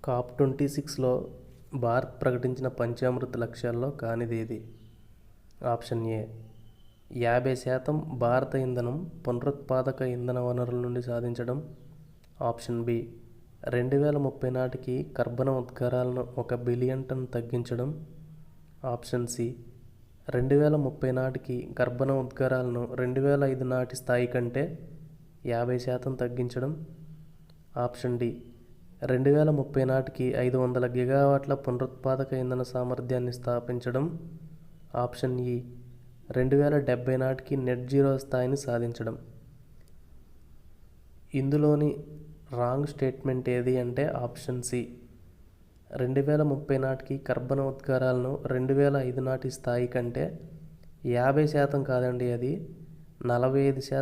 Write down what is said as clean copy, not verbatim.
COP26లో భారత్ ప్రకటించిన పంచామృత లక్ష్యాల్లో కానిదేది? Option A 50% భారత ఇంధనం పునరుత్పాదక ఇంధన వనరుల నుండి సాధించడం. ఆప్షన్ బి 2030 నాటికి కర్బన ఉద్గారాలను 1 బిలియన్ టన్ తగ్గించడం. ఆప్షన్ సి 2030 నాటికి కర్బన ఉద్గారాలను 2005 నాటి స్థాయి కంటే 50% తగ్గించడం. ఆప్షన్ డి 2030 నాటికి 500 గిగావాట్ల పునరుత్పాదక ఇంధన సామర్థ్యాన్ని స్థాపించడం. ఆప్షన్ ఈ 2070 నాటికి నెట్ జీరో స్థాయిని సాధించడం. ఇందులోని రాంగ్ స్టేట్మెంట్ ఏది అంటే ఆప్షన్ సి 2030 నాటికి కర్బన ఉద్గారాలను 2005 నాటి స్థాయి కంటే 50% కాదండి, అది 45%